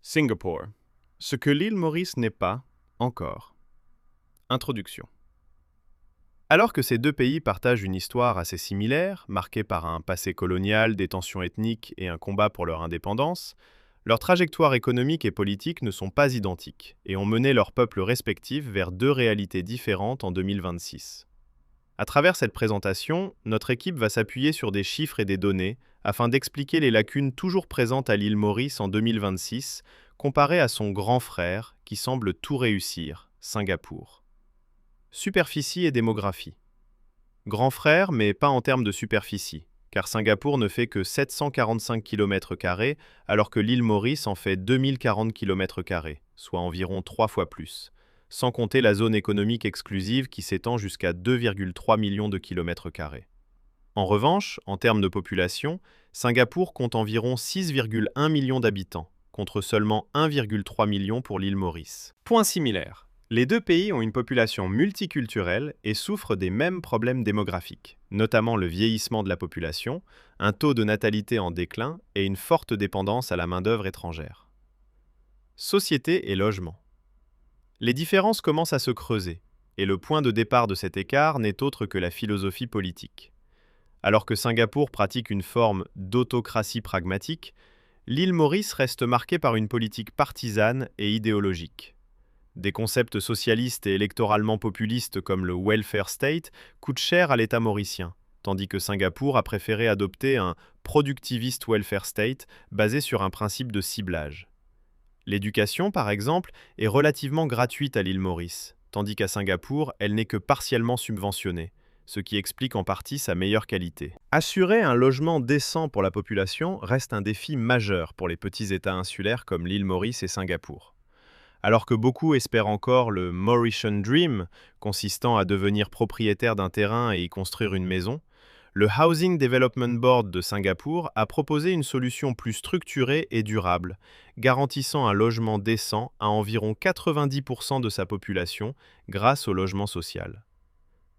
Singapour. Ce que l'île Maurice n'est pas, encore. Introduction. Alors que ces deux pays partagent une histoire assez similaire, marquée par un passé colonial, des tensions ethniques et un combat pour leur indépendance, leurs trajectoires économiques et politiques ne sont pas identiques et ont mené leurs peuples respectifs vers deux réalités différentes en 2026. À travers cette présentation, notre équipe va s'appuyer sur des chiffres et des données afin d'expliquer les lacunes toujours présentes à l'île Maurice en 2026 comparées à son grand frère qui semble tout réussir, Singapour. Superficie et démographie. Grand frère, mais pas en termes de superficie, car Singapour ne fait que 745 km², alors que l'île Maurice en fait 2040 km², soit environ 3 fois plus, sans compter la zone économique exclusive qui s'étend jusqu'à 2,3 millions de km². En revanche, en termes de population, Singapour compte environ 6,1 millions d'habitants, contre seulement 1,3 million pour l'île Maurice. Point similaire. Les deux pays ont une population multiculturelle et souffrent des mêmes problèmes démographiques, notamment le vieillissement de la population, un taux de natalité en déclin et une forte dépendance à la main-d'œuvre étrangère. Société et logement. Les différences commencent à se creuser, et le point de départ de cet écart n'est autre que la philosophie politique. Alors que Singapour pratique une forme d'autocratie pragmatique, l'île Maurice reste marquée par une politique partisane et idéologique. Des concepts socialistes et électoralement populistes comme le welfare state coûtent cher à l'État mauricien, tandis que Singapour a préféré adopter un productivist welfare state basé sur un principe de ciblage. L'éducation, par exemple, est relativement gratuite à l'île Maurice, tandis qu'à Singapour, elle n'est que partiellement subventionnée, ce qui explique en partie sa meilleure qualité. Assurer un logement décent pour la population reste un défi majeur pour les petits États insulaires comme l'île Maurice et Singapour. Alors que beaucoup espèrent encore le Mauritian Dream, consistant à devenir propriétaire d'un terrain et y construire une maison, le Housing Development Board de Singapour a proposé une solution plus structurée et durable, garantissant un logement décent à environ 90% de sa population grâce au logement social.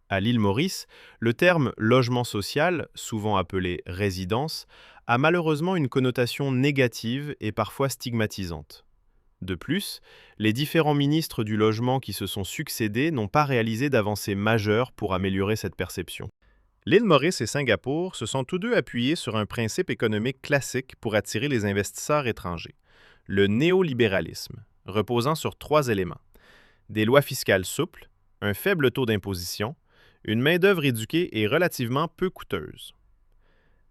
À l'île Maurice, le terme logement social, souvent appelé résidence, a malheureusement une connotation négative et parfois stigmatisante. De plus, les différents ministres du logement qui se sont succédés n'ont pas réalisé d'avancées majeures pour améliorer cette perception. L'île Maurice et Singapour se sont tous deux appuyés sur un principe économique classique pour attirer les investisseurs étrangers, le néolibéralisme, reposant sur 3 éléments: des lois fiscales souples, un faible taux d'imposition, une main-d'œuvre éduquée et relativement peu coûteuse.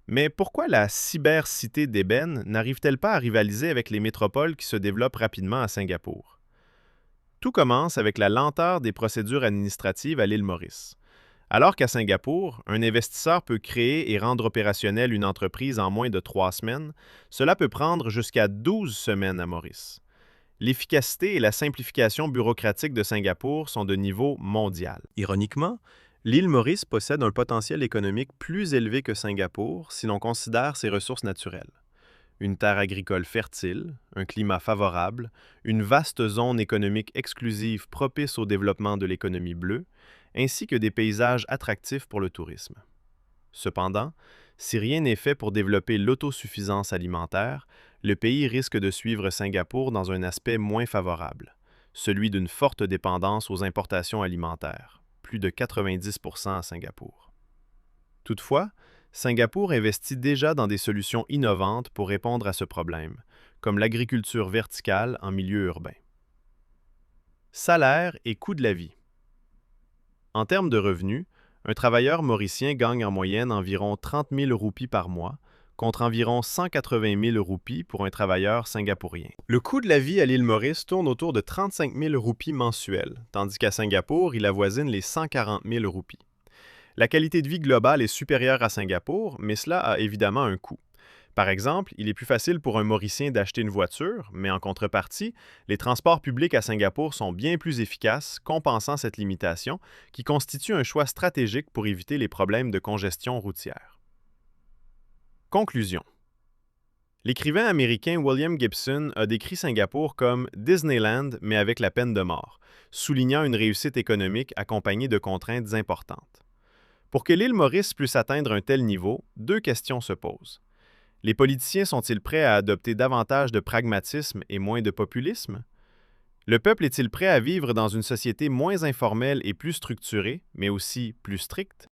Mais pourquoi la cybercité d'ébène n'arrive-t-elle pas à rivaliser avec les métropoles qui se développent rapidement à Singapour? Tout commence avec la lenteur des procédures administratives à l'île Maurice. Alors qu'à Singapour, un investisseur peut créer et rendre opérationnelle une entreprise en moins de 3 semaines, cela peut prendre jusqu'à 12 semaines à Maurice. L'efficacité et la simplification bureaucratique de Singapour sont de niveau mondial. Ironiquement, l'île Maurice possède un potentiel économique plus élevé que Singapour si l'on considère ses ressources naturelles. Une terre agricole fertile, un climat favorable, une vaste zone économique exclusive propice au développement de l'économie bleue, ainsi que des paysages attractifs pour le tourisme. Cependant, si rien n'est fait pour développer l'autosuffisance alimentaire, le pays risque de suivre Singapour dans un aspect moins favorable, celui d'une forte dépendance aux importations alimentaires, plus de 90% à Singapour. Toutefois, Singapour investit déjà dans des solutions innovantes pour répondre à ce problème, comme l'agriculture verticale en milieu urbain. Salaire et coût de la vie. En termes de revenus, un travailleur mauricien gagne en moyenne environ 30 000 roupies par mois, contre environ 180 000 roupies pour un travailleur singapourien. Le coût de la vie à l'île Maurice tourne autour de 35 000 roupies mensuelles, tandis qu'à Singapour, il avoisine les 140 000 roupies. La qualité de vie globale est supérieure à Singapour, mais cela a évidemment un coût. Par exemple, il est plus facile pour un Mauricien d'acheter une voiture, mais en contrepartie, les transports publics à Singapour sont bien plus efficaces, compensant cette limitation, qui constitue un choix stratégique pour éviter les problèmes de congestion routière. Conclusion. L'écrivain américain William Gibson a décrit Singapour comme Disneyland, mais avec la peine de mort, soulignant une réussite économique accompagnée de contraintes importantes. Pour que l'île Maurice puisse atteindre un tel niveau, 2 questions se posent. Les politiciens sont-ils prêts à adopter davantage de pragmatisme et moins de populisme? Le peuple est-il prêt à vivre dans une société moins informelle et plus structurée, mais aussi plus stricte?